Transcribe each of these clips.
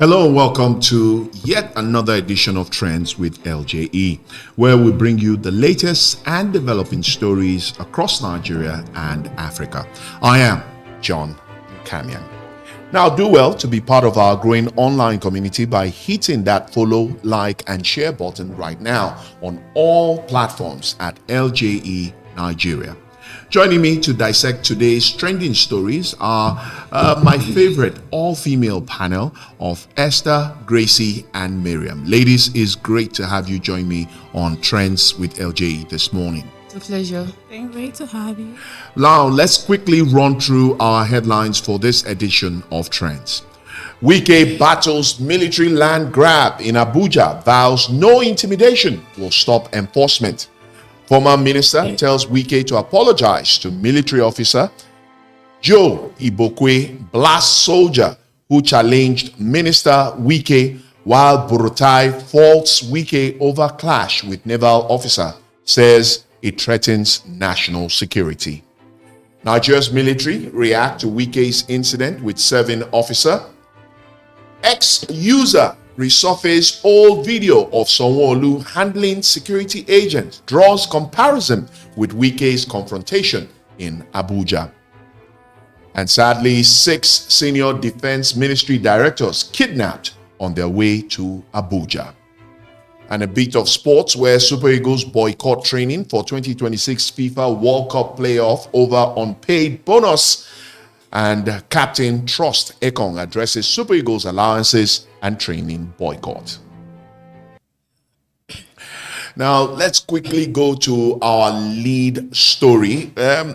Hello and welcome to yet another edition of Trends with LJE, where we bring you the latest and developing stories across Nigeria and Africa. I am John Kamian. Now, do well to be part of our growing online community by hitting that follow, like, and share button right now on all platforms at LJE Nigeria. Joining me to dissect today's trending stories are my favorite all-female panel of Esther, Gracie, and Miriam. Ladies, it's great to have you join me on Trends with LJE this morning. It's a pleasure. Great to have you. Now, let's quickly run through our headlines for this edition of Trends. Wike battles military land grab in Abuja, vows no intimidation will stop enforcement. Former minister tells Wike to apologize to military officer. Joe Igbokwe blasts soldier who challenged Minister Wike, while Buratai faults Wike over clash with naval officer, says it threatens national security. Nigeria's military react to Wike's incident with serving officer. Ex-user resurface old video of Sanwo-Olu handling security agents, draws comparison with Wike's confrontation in Abuja. And sadly, 6 senior defense ministry directors kidnapped on their way to Abuja. And a bit of sports, where Super Eagles boycott training for 2026 FIFA World Cup playoff over unpaid bonus. And Captain Trust Ekong addresses Super Eagles allowances and training boycott. Now, let's quickly go to our lead story,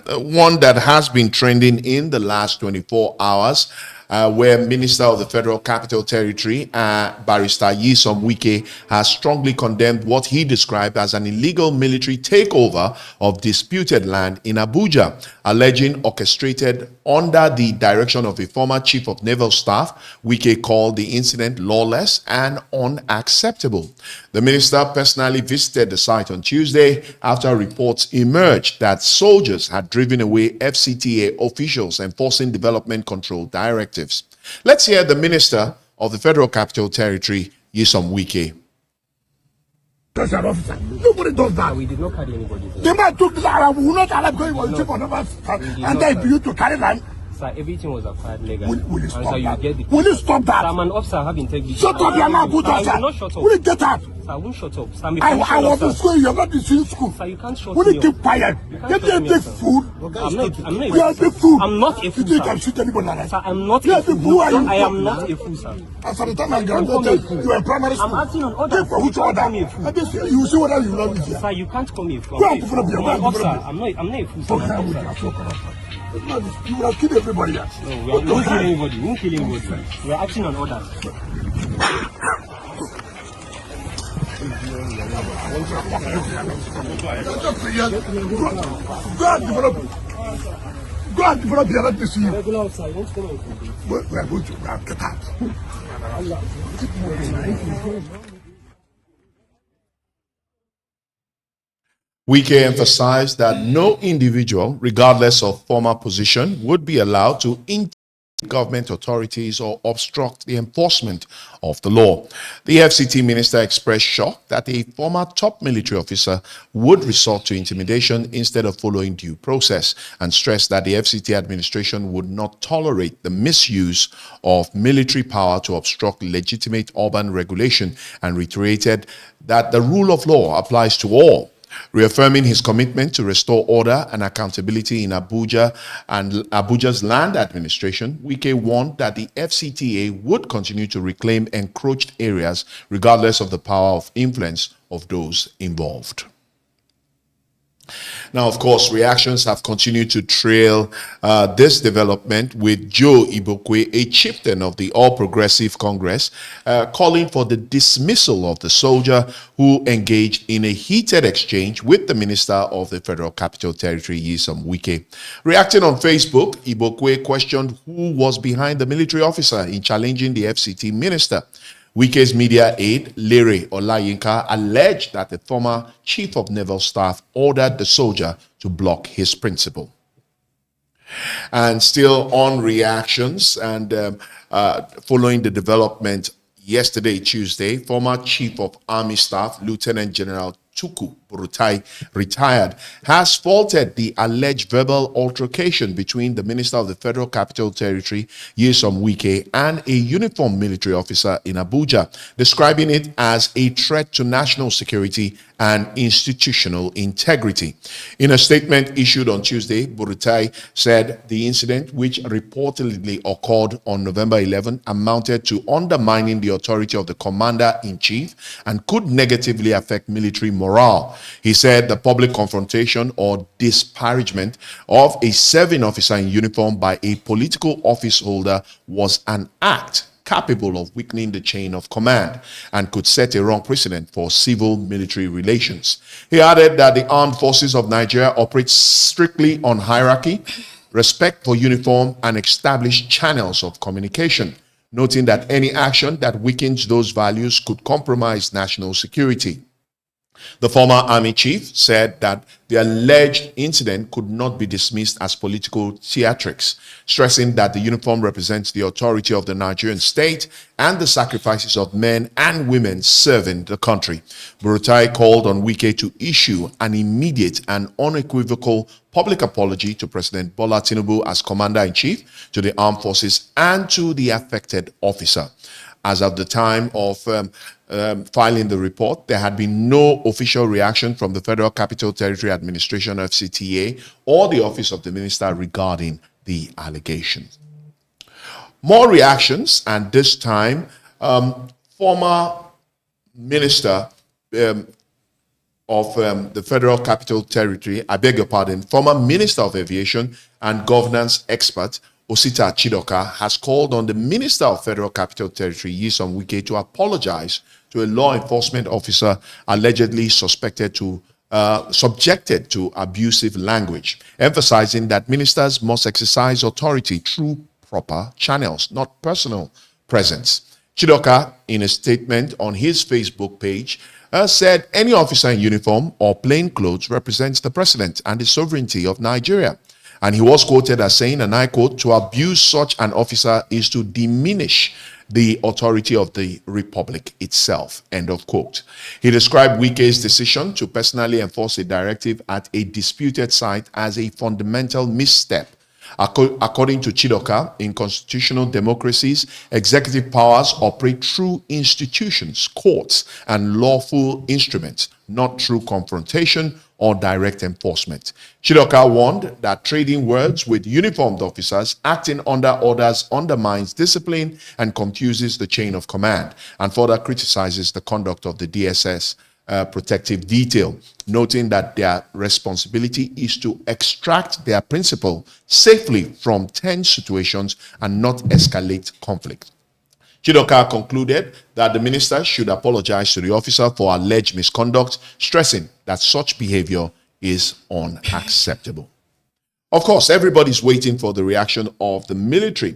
one that has been trending in the last 24 hours, where Minister of the Federal Capital Territory, Barrister Nyesom Wike, has strongly condemned what he described as an illegal military takeover of disputed land in Abuja, alleging orchestrated under the direction of a former Chief of Naval Staff. Wike called the incident lawless and unacceptable. The minister personally visited the site on Tuesday after reports emerged that soldiers had driven away FCTA officials enforcing development control directives. Let's hear the Minister of the Federal Capital Territory, Nyesom Wike. Nobody does that. We did not carry anybody. The man took the land. We will not allow going on chief of naval staff and then for you to carry land. Sir, everything was acquired legally. Will you stop sir, that? You Will you stop that? Sir, I'm an officer. I have integrity. Shut up, you are not good, sir. sir. I will not shut up. Will you get out? Sir, I won't shut up. Sir, I was in school. You're not in school. Sir, you can't shut Will me you up. keep quiet? Get a big fool. I'm not You are a big fool. I'm not a fool, You sir. can shoot anybody like that. Sir, I'm not You a are a big fool. fool. I am not a fool, sir. As at the time I graduated, you were in primary school. I'm acting on orders. Take for which You can't order? call me a fool. And this, you see whether you love me here. Sir, you can't call me a fool. Go I'm and put up your an officer. hand. I'm not a fool, sir. I'm an officer. You will have killed everybody here. No, we won't kill anybody. We won't kill anybody. We are acting on orders. Go and develop here. Let me see you. Regular officer, you won't come and We are going to get out. Wike emphasized that no individual, regardless of former position, would be allowed to intimidate government authorities or obstruct the enforcement of the law. The FCT minister expressed shock that a former top military officer would resort to intimidation instead of following due process, and stressed that the FCT administration would not tolerate the misuse of military power to obstruct legitimate urban regulation, and reiterated that the rule of law applies to all. Reaffirming his commitment to restore order and accountability in Abuja and Abuja's land administration, Wike warned that the FCTA would continue to reclaim encroached areas regardless of the power of influence of those involved. Now, of course, reactions have continued to trail this development, with Joe Igbokwe, a chieftain of the All Progressive Congress, calling for the dismissal of the soldier who engaged in a heated exchange with the Minister of the Federal Capital Territory, Nyesom Wike. Reacting on Facebook, Igbokwe questioned who was behind the military officer in challenging the FCT minister. Wike's media aide, Lere Olayinka, alleged that the former Chief of Naval Staff ordered the soldier to block his principal. And still on reactions and following the development yesterday, Tuesday, former Chief of Army Staff, Lieutenant General Tukur Buratai, retired, has faulted the alleged verbal altercation between the Minister of the Federal Capital Territory, Nyesom Wike, and a uniformed military officer in Abuja, describing it as a threat to national security and institutional integrity. In a statement issued on Tuesday, Buratai said the incident, which reportedly occurred on November 11, amounted to undermining the authority of the commander-in-chief and could negatively affect military morale. He said the public confrontation or disparagement of a serving officer in uniform by a political office holder was an act capable of weakening the chain of command and could set a wrong precedent for civil-military relations. He added that the armed forces of Nigeria operate strictly on hierarchy, respect for uniform, and established channels of communication, noting that any action that weakens those values could compromise national security. The former Army Chief said that the alleged incident could not be dismissed as political theatrics, stressing that the uniform represents the authority of the Nigerian state and the sacrifices of men and women serving the country. Buratai called on Wike to issue an immediate and unequivocal public apology to President Bola Tinubu as Commander-in-Chief, to the armed forces, and to the affected officer. As of the time of filing the report, there had been no official reaction from the Federal Capital Territory Administration, FCTA, or the Office of the Minister regarding the allegations. More reactions, and this time, former Minister of the Federal Capital Territory, I beg your pardon, former Minister of Aviation and Governance expert, Osita Chidoka, has called on the Minister of Federal Capital Territory, Nyesom Wike, to apologize to a law enforcement officer allegedly subjected to abusive language, emphasizing that ministers must exercise authority through proper channels, not personal presence. Chidoka, in a statement on his Facebook page, said any officer in uniform or plain clothes represents the president and the sovereignty of Nigeria. And he was quoted as saying, and I quote, "To abuse such an officer is to diminish the authority of the republic itself," end of quote. He described Wike's decision to personally enforce a directive at a disputed site as a fundamental misstep. According to Chidoka, in constitutional democracies, executive powers operate through institutions, courts, and lawful instruments, not through confrontation or direct enforcement. Chidoka warned that trading words with uniformed officers acting under orders undermines discipline and confuses the chain of command, and further criticizes the conduct of the DSS protective detail, noting that their responsibility is to extract their principal safely from tense situations and not escalate conflict. Chidoka concluded that the minister should apologize to the officer for alleged misconduct, stressing that such behavior is unacceptable. Of course, everybody's waiting for the reaction of the military.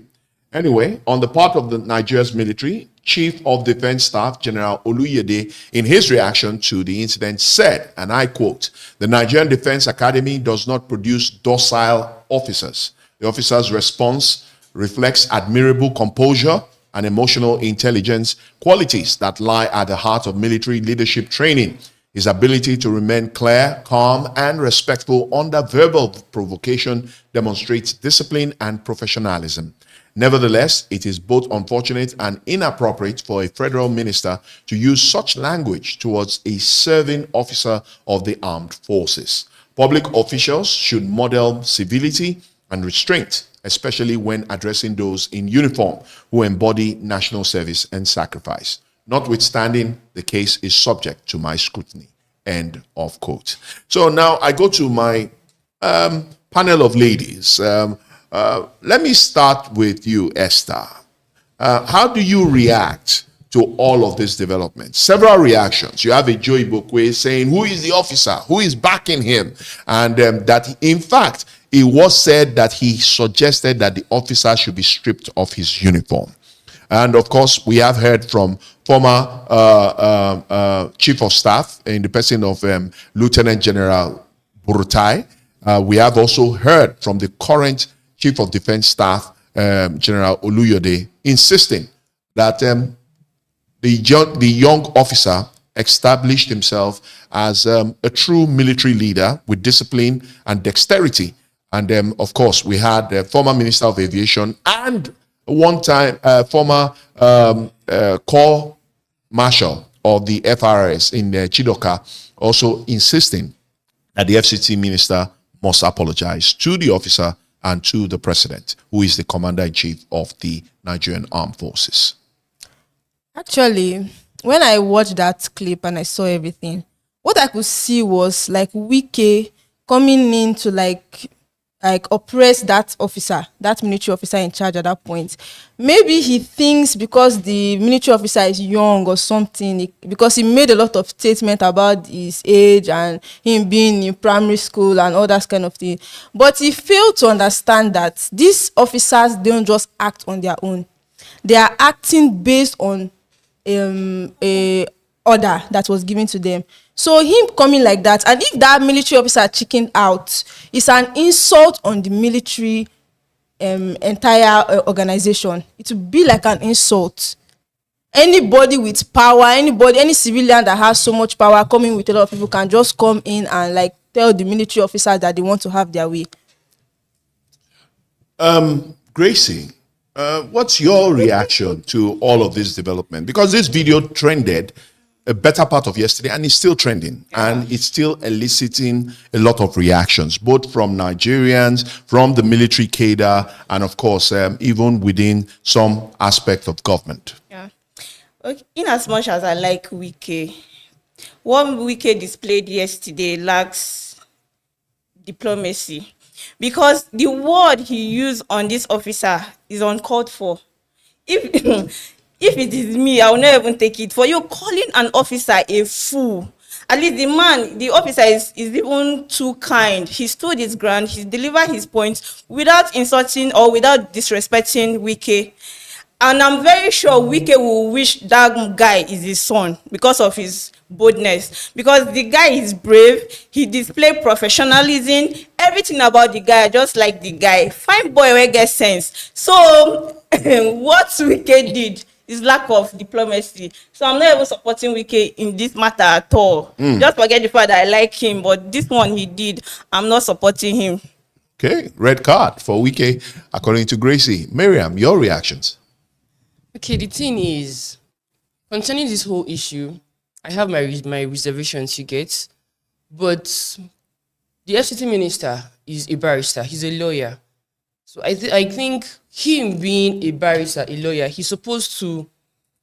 Anyway, on the part of the Nigeria's military, Chief of Defense Staff General Oluyede, in his reaction to the incident, said, and I quote, "The Nigerian Defense Academy does not produce docile officers. The officer's response reflects admirable composure and emotional intelligence, qualities that lie at the heart of military leadership training. His ability to remain clear, calm, and respectful under verbal provocation demonstrates discipline and professionalism. Nevertheless, it is both unfortunate and inappropriate for a federal minister to use such language towards a serving officer of the armed forces. Public officials should model civility and restraint, especially when addressing those in uniform who embody national service and sacrifice. Notwithstanding, the case is subject to my scrutiny." End of quote. So now I go to my panel of ladies. Let me start with you, Esther. How do you react to all of this development? Several reactions. You have a Joe Igbokwe saying, who is the officer? Who is backing him? And that, in fact, it was said that he suggested that the officer should be stripped of his uniform. And of course, we have heard from former Chief of Staff in the person of Lieutenant General Buratai. We have also heard from the current Chief of Defense Staff, General Oluyode, insisting that the young officer established himself as a true military leader with discipline and dexterity. And of course, we had the former Minister of Aviation and one time former Corps Marshal of the FRS in Chidoka also insisting that the FCT minister must apologize to the officer and to the president, who is the commander-in-chief of the Nigerian Armed Forces. Actually, when I watched that clip and I saw everything, what I could see was like Wike coming in to like oppress that officer, that military officer in charge at that point. Maybe he thinks because the military officer is young or something, because he made a lot of statement about his age and him being in primary school and all that kind of thing. But he failed to understand that these officers don't just act on their own. They are acting based on a order that was given to them. So him coming like that, and if that military officer chickened out, it's an insult on the military entire organization. It would be like an insult. Anybody with power, any civilian that has so much power coming with a lot of people can just come in and like tell the military officers that they want to have their way. Gracie, what's your reaction to all of this development? Because this video trended a better part of yesterday and it's still trending and it's still eliciting a lot of reactions, both from Nigerians, from the military cadre, and of course, even within some aspect of government. Yeah. Okay. In as much as I like Wike, what Wike displayed yesterday lacks diplomacy, because the word he used on this officer is uncalled for. If it is me, I will not even take it. For you calling an officer a fool, at least the officer is even too kind. He stood his ground, he delivered his points without insulting or without disrespecting Wike. And I'm very sure Wike will wish that guy is his son because of his boldness. Because the guy is brave, he displayed professionalism, everything about the guy, just like the guy. Fine boy will get sense. So what Wike did is lack of diplomacy. So I'm not even supporting Wike in this matter at all. Just forget the fact that I like him, but this one he did, I'm not supporting him. Okay, red card for Wike, according to Gracie. Miriam, your reactions? Okay, the thing is, concerning this whole issue, I have my reservations, you get, but the FCT minister is a barrister, he's a lawyer. So I think him being a barrister, a lawyer, he's supposed to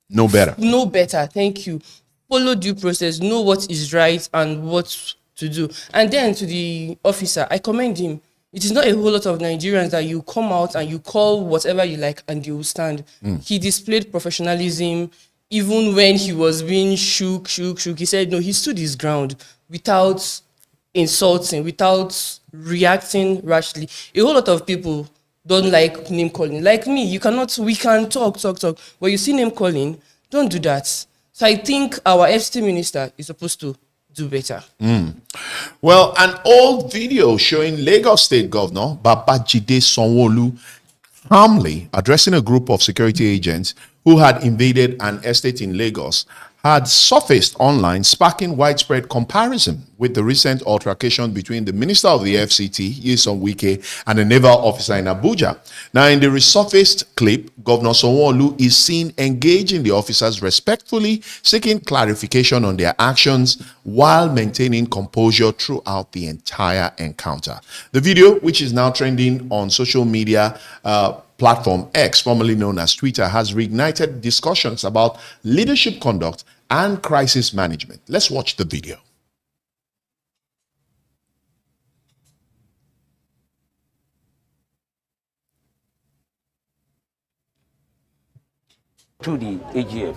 know better. Know better, thank you. Follow due process, know what is right and what to do. And then to the officer, I commend him. It is not a whole lot of Nigerians that you come out and you call whatever you like and you will stand. He displayed professionalism even when he was being shook. He said, no, he stood his ground without insulting, without reacting rashly. A whole lot of people don't like name calling. Like me, we can talk, but you see name calling, don't do that. So I think our FCT minister is supposed to do better. Well, an old video showing Lagos State Governor Babajide Sanwo-Olu calmly addressing a group of security agents who had invaded an estate in Lagos had surfaced online, sparking widespread comparison with the recent altercation between the Minister of the FCT, Nyesom Wike, and a naval officer in Abuja. Now, in the resurfaced clip, Governor Sanwo-Olu is seen engaging the officers respectfully, seeking clarification on their actions while maintaining composure throughout the entire encounter. The video, which is now trending on social media platform X, formerly known as Twitter, has reignited discussions about leadership conduct and crisis management. Let's watch the video. To the AGF,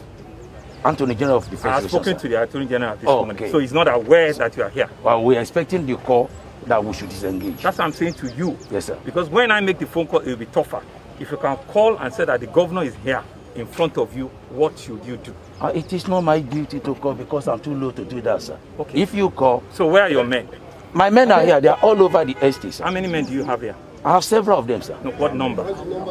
Attorney General of Defense. I have spoken to the Attorney General at this moment, okay. so he's not aware that you are here. Well, we're expecting the call that we should disengage. That's what I'm saying to you. Yes, sir. Because when I make the phone call, it will be tougher. If you can call and say that the governor is here in front of you, what should you do? It is not my duty to call because I'm too low to do that, sir. Okay. If you call... So where are your men? My men are here. They are all over the estate, sir. How many men do you have here? I have several of them, sir. No, what number?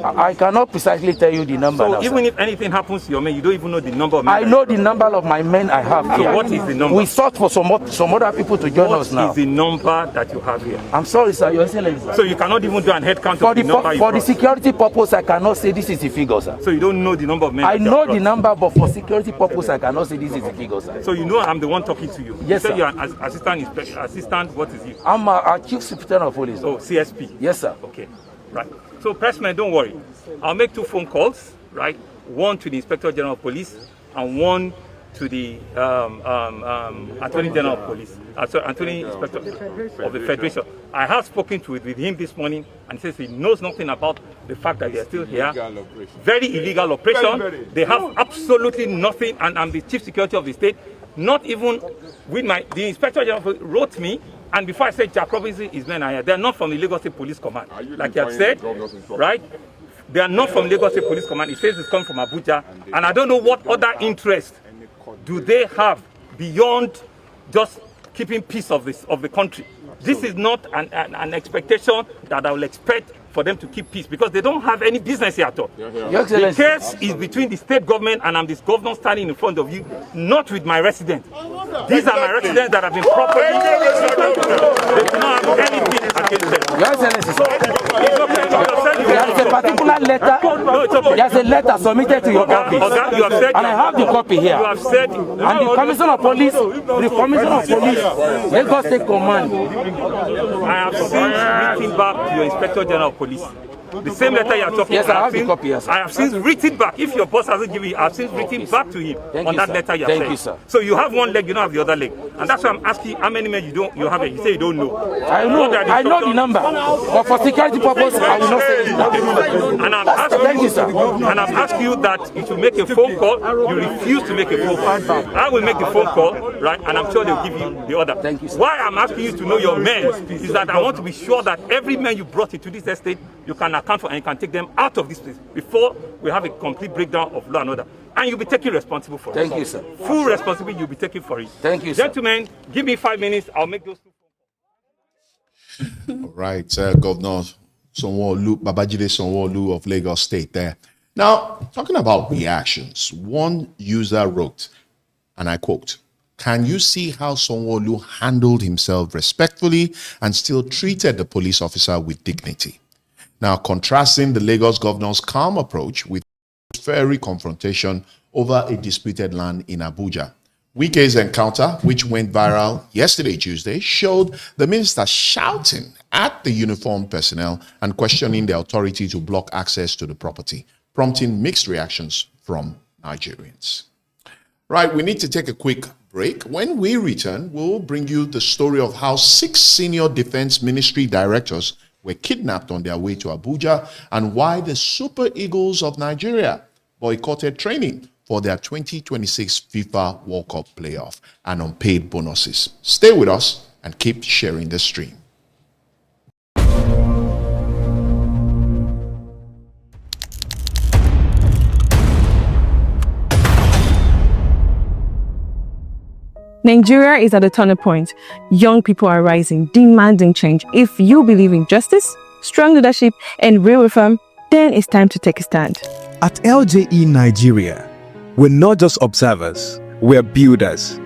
I cannot precisely tell you the number. So now, even sir. if anything happens to your men, you don't even know the number of men. I know the number of my men I have So here. what is the number? We sought for some other people to join us now. What is the number that you have here? I'm sorry, sir, Your Excellency. So you cannot even do an head count For of the number you for the brought. security purpose, I cannot say this is the figure, sir. So you don't know the number of men. I that you know have the brought. number, but for security purpose, I cannot say this is the figure, sir. So you know I'm the one talking to you. Yes, you sir. You're an assistant. What is it? I'm a chief superintendent of police. Oh, CSP. Yes, sir. Okay, right. So pressmen, don't worry. I'll make 2 phone calls, right? One to the Inspector General of Police and one to the Attorney General of Police. Sorry, Attorney Inspector of the Federation. I have spoken with him this morning, and he says he knows nothing about the fact that they are still here. Very illegal operation. They have absolutely nothing, and I'm the Chief Security of the state. Not even with the Inspector General wrote me, and before I said Jack Robinson, his men are here. They're not from the Lagos State Police Command, like you have said, right? They are not from Lagos State Police Command. It says it's coming from Abuja, and I don't know what other interest do they have beyond just keeping peace of the country. This is not an expectation that I will expect for them to keep peace, because they don't have any business here at all. Your The Excellency. case is between the state government, and I'm this governor standing in front of you, not with my residents. These are my residents that have been properly. They do not have anything against them. Your Excellency. It's okay. There is a particular letter. No, it's okay. There's a letter submitted to your office. Oga, you have said, And I have the copy here. you have said, And the Commissioner of Police, Lagos State Command. I have since written back to your Inspector General of Police. The same letter you are talking Yes, about. I have the copy, yes, sir. I have since written back. If your boss hasn't given you, I have since written back to him Thank on you, that sir. letter you have Thank said. you, sir. So you have one leg, you don't have the other leg. And that's why I'm asking how many men you have it. You say you don't know. I know the number. But for security purpose, I will not say it now. And I've asked Thank you, sir. And I've asked you that you should make a phone call. You refuse to make a phone call. I will make the phone call, right? And I'm sure they'll give you the order. Thank you, sir. Why I'm asking you to know your men is that I want to be sure that every man you brought into this estate, you can account for and you can take them out of this place before we have a complete breakdown of law and order. And you'll be taken responsible for it. Thank you, sir. Full responsibility you'll be taken for it. Thank you, sir. Gentlemen, give me 5 minutes. I'll make those 2 All right, Governor Babajide Sanwo-Olu of Lagos State there. Now, talking about reactions, one user wrote, and I quote, "Can you see how Sanwo-Olu handled himself respectfully and still treated the police officer with dignity?" Now, contrasting the Lagos governor's calm approach with fiery confrontation over a disputed land in Abuja. Wike's encounter, which went viral yesterday, Tuesday, showed the minister shouting at the uniformed personnel and questioning the authority to block access to the property, prompting mixed reactions from Nigerians. Right, we need to take a quick break. When we return, we'll bring you the story of how 6 senior defense ministry directors were kidnapped on their way to Abuja and why the Super Eagles of Nigeria boycotted training for their 2026 FIFA World Cup playoff and unpaid bonuses. Stay with us and keep sharing the stream. Nigeria is at a turning point. Young people are rising, demanding change. If you believe in justice, strong leadership, and real reform, then it's time to take a stand. At LJE Nigeria, we're not just observers, we're builders.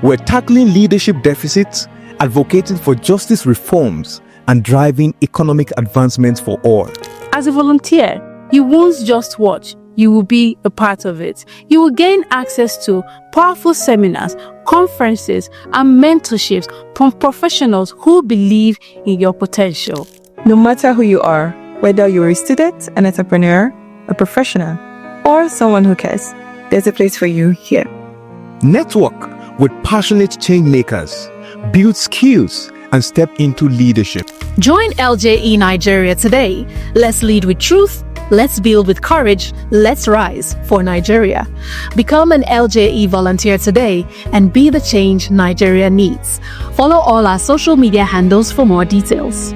We're tackling leadership deficits, advocating for justice reforms, and driving economic advancement for all. As a volunteer, you won't just watch, you will be a part of it. You will gain access to powerful seminars, conferences, and mentorships from professionals who believe in your potential. No matter who you are, whether you're a student, an entrepreneur, a professional, or someone who cares, there's a place for you here. Network with passionate change makers, build skills, and step into leadership. Join LJE Nigeria today. Let's lead with truth. Let's build with courage. Let's rise for Nigeria. Become an LJE volunteer today and be the change Nigeria needs. Follow all our social media handles for more details.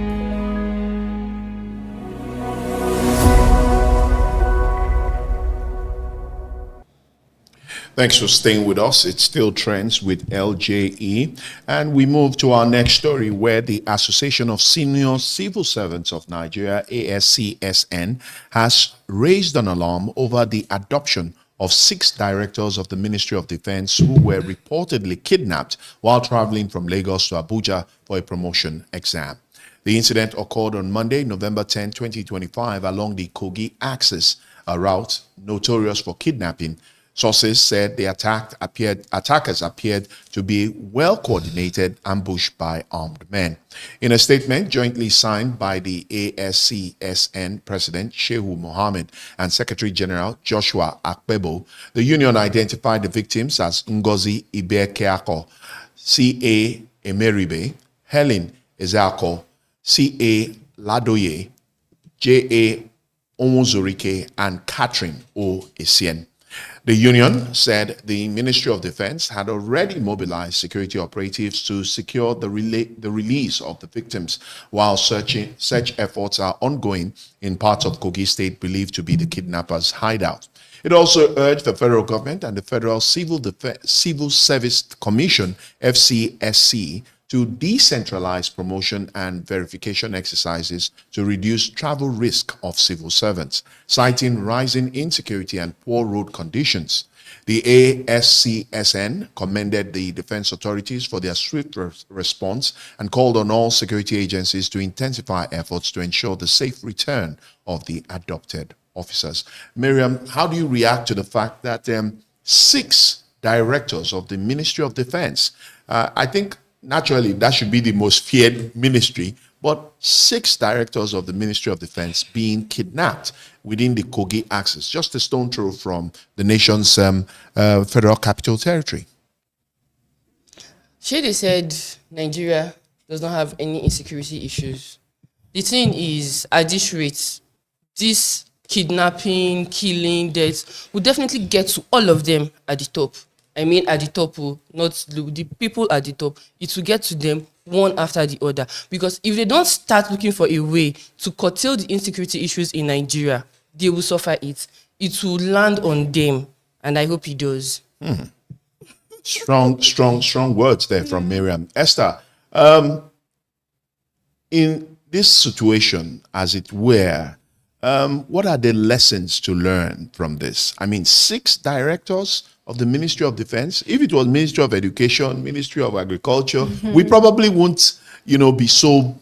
Thanks for staying with us. It's still Trends with LJE. And we move to our next story, where the Association of Senior Civil Servants of Nigeria, ASCSN, has raised an alarm over the adoption of 6 directors of the Ministry of Defense who were reportedly kidnapped while traveling from Lagos to Abuja for a promotion exam. The incident occurred on Monday, November 10, 2025, along the Kogi axis, a route notorious for kidnapping. Sources said the attackers appeared to be well-coordinated ambush by armed men. In a statement jointly signed by the ASCSN President Shehu Mohammed and Secretary General Joshua Akpebo, the union identified the victims as Ngozi Ibekeako, C.A. Emeribe, Helen Ezako, C.A. Ladoye, J.A. Omozurike, and Catherine O. Essien. The union said the Ministry of Defense had already mobilized security operatives to secure the release of the victims, while search efforts are ongoing in parts of Kogi State believed to be the kidnappers' hideout. It also urged the federal government and the Federal Civil Service Commission, FCSC, to decentralize promotion and verification exercises to reduce travel risk of civil servants, citing rising insecurity and poor road conditions. The ASCSN commended the defense authorities for their swift response and called on all security agencies to intensify efforts to ensure the safe return of the adopted officers. Miriam, how do you react to the fact that 6 directors of the Ministry of Defense, I think naturally that should be the most feared ministry, but 6 directors of the Ministry of Defense being kidnapped within the Kogi axis, just a stone throw from the nation's federal capital territory? Shady said Nigeria does not have any insecurity issues. The thing is, at this rate, this kidnapping, killing, death will definitely get to all of them at the top. I mean at the top, not the people at the top. It will get to them one after the other. Because if they don't start looking for a way to curtail the insecurity issues in Nigeria, they will suffer it. It will land on them. And I hope it does. Strong words there from Miriam. Esther, in this situation, as it were, what are the lessons to learn from this? I mean, 6 directors of the Ministry of Defense. If it was Ministry of Education, Ministry of Agriculture, we probably won't, be so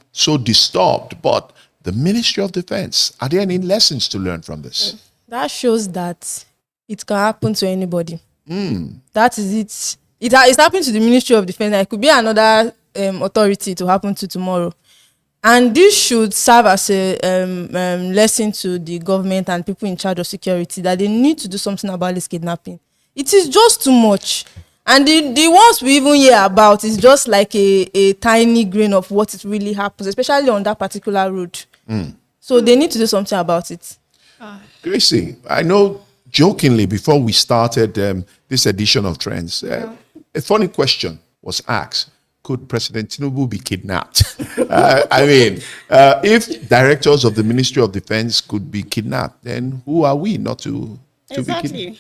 disturbed. But the Ministry of Defense, are there any lessons to learn from this? That shows that it can happen to anybody. That is it. It's happened to the Ministry of Defense. It could be another authority to happen to tomorrow. And this should serve as a lesson to the government and people in charge of security that they need to do something about this kidnapping. It is just too much. And the ones we even hear about is just like a tiny grain of what it really happens, especially on that particular road. So they need to do something about it. Gracie, I know jokingly before we started this edition of Trends, a funny question was asked. Could President Tinubu be kidnapped? If directors of the Ministry of Defense could be kidnapped, then who are we not to be kidnapped?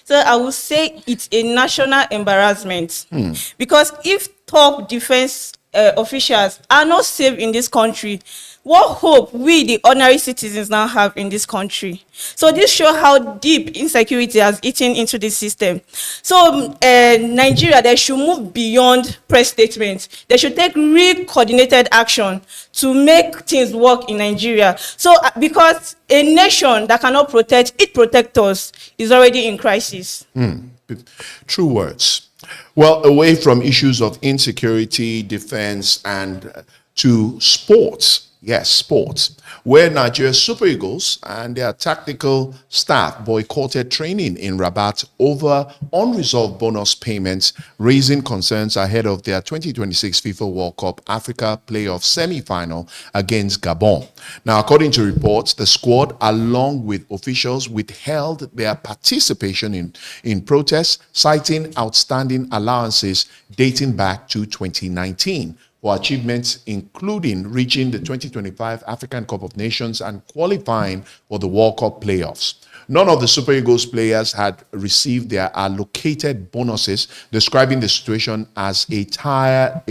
So I would say it's a national embarrassment. Because if top defense officials are not safe in this country, what hope we, the ordinary citizens, now have in this country? So this shows how deep insecurity has eaten into the system. So Nigeria, they should move beyond press statements. They should take real coordinated action to make things work in Nigeria. So because a nation that cannot protect its protectors is already in crisis. True words. Well, away from issues of insecurity, defense, and to sports. Yes, sports, where Nigeria's Super Eagles and their tactical staff boycotted training in Rabat over unresolved bonus payments, raising concerns ahead of their 2026 FIFA World Cup Africa playoff semi-final against Gabon. Now, according to reports, the squad, along with officials, withheld their participation in protests, citing outstanding allowances dating back to 2019. For achievements including reaching the 2025 African Cup of Nations and qualifying for the World Cup playoffs. None of the Super Eagles players had received their allocated bonuses, describing the situation as being tired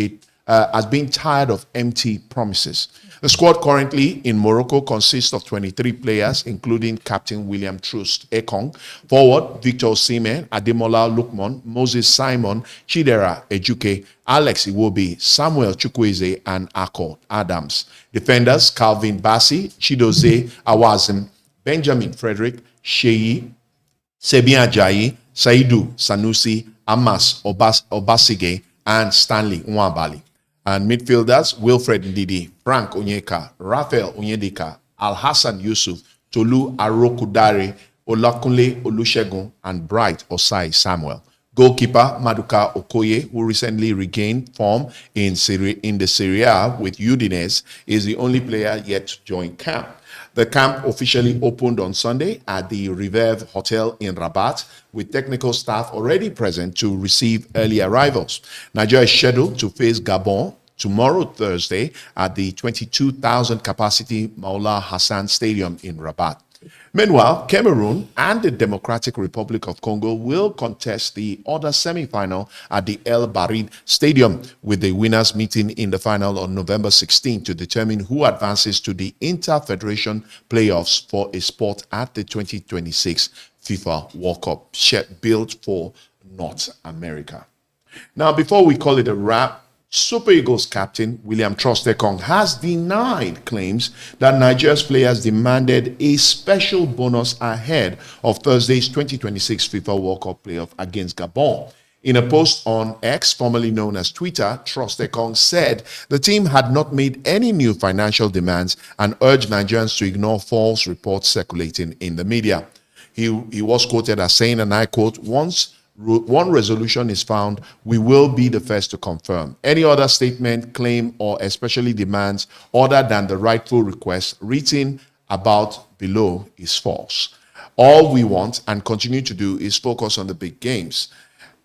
of empty promises. The squad currently in Morocco consists of 23 players, including Captain William Troost Ekong, forward Victor Osimhen, Ademola Lookman, Moses Simon, Chidera Ejuke, Alex Iwobi, Samuel Chukwueze, and Akol Adams. Defenders Calvin Bassi, Chidozie Awazim, Benjamin Frederick, Sheyi, Sebian Ajayi, Saidu Sanusi, Amas Obasige, and Stanley Nwabali. And midfielders, Wilfred Ndidi, Frank Onyeka, Raphael Onyedika, Al-Hassan Yusuf, Tolu Arokudare, Olakunle Olusegun, and Bright Osai Samuel. Goalkeeper, Maduka Okoye, who recently regained form in the Serie A with Udinese, is the only player yet to join camp. The camp officially opened on Sunday at the Reverve Hotel in Rabat, with technical staff already present to receive early arrivals. Nigeria is scheduled to face Gabon tomorrow, Thursday, at the 22,000 capacity Maula Hassan Stadium in Rabat. Meanwhile, Cameroon and the Democratic Republic of Congo will contest the other semi-final at the El Barid Stadium, with the winners meeting in the final on November 16 to determine who advances to the Inter-Federation playoffs for a spot at the 2026 FIFA World Cup, built for North America. Now, before we call it a wrap, Super Eagles captain William Troost Ekong has denied claims that Nigeria's players demanded a special bonus ahead of Thursday's 2026 FIFA World Cup playoff against Gabon. In a post on X, formerly known as Twitter, Troost Ekong said the team had not made any new financial demands and urged Nigerians to ignore false reports circulating in the media. He was quoted as saying, and I quote, "Once one resolution is found, we will be the first to confirm. Any other statement, claim, or especially demands other than the rightful request written about below is false. All we want and continue to do is focus on the big games.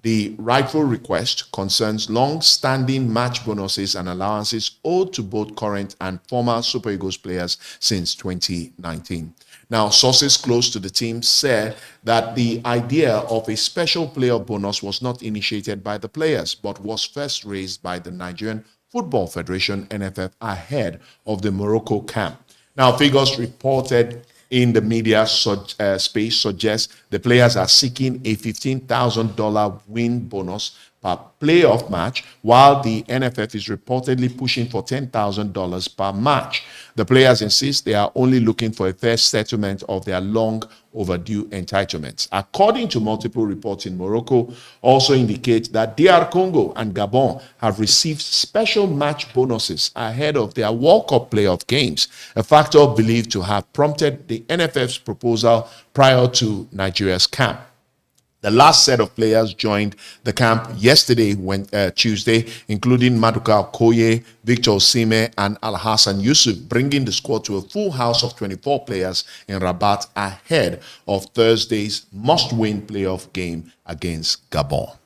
The rightful request concerns long-standing match bonuses and allowances owed to both current and former Super Eagles players since 2019. Now, sources close to the team said that the idea of a special player bonus was not initiated by the players, but was first raised by the Nigerian Football Federation, NFF, ahead of the Morocco camp. Now, figures reported in the media space suggest the players are seeking a $15,000 win bonus per playoff match, while the NFF is reportedly pushing for $10,000 per match. The players insist they are only looking for a fair settlement of their long overdue entitlements. According to multiple reports in Morocco, also indicate that DR Congo and Gabon have received special match bonuses ahead of their World Cup playoff games, a factor believed to have prompted the NFF's proposal prior to Nigeria's camp. The last set of players joined the camp yesterday, Tuesday, including Maduka Okoye, Victor Osimhen, and Al-Hassan Yusuf, bringing the squad to a full house of 24 players in Rabat ahead of Thursday's must-win playoff game against Gabon.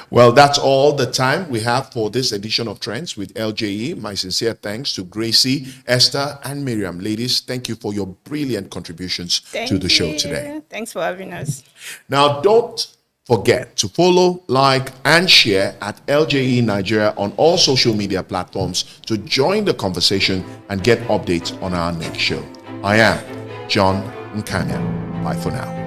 Well, that's all the time we have for this edition of Trends with LJE. My sincere thanks to Gracie, Esther, and Miriam. Ladies, thank you for your brilliant contributions to the show today. Thanks for having us. Now, don't forget to follow, like, and share at LJE Nigeria on all social media platforms to join the conversation and get updates on our next show. I am John Nkanya. Bye for now.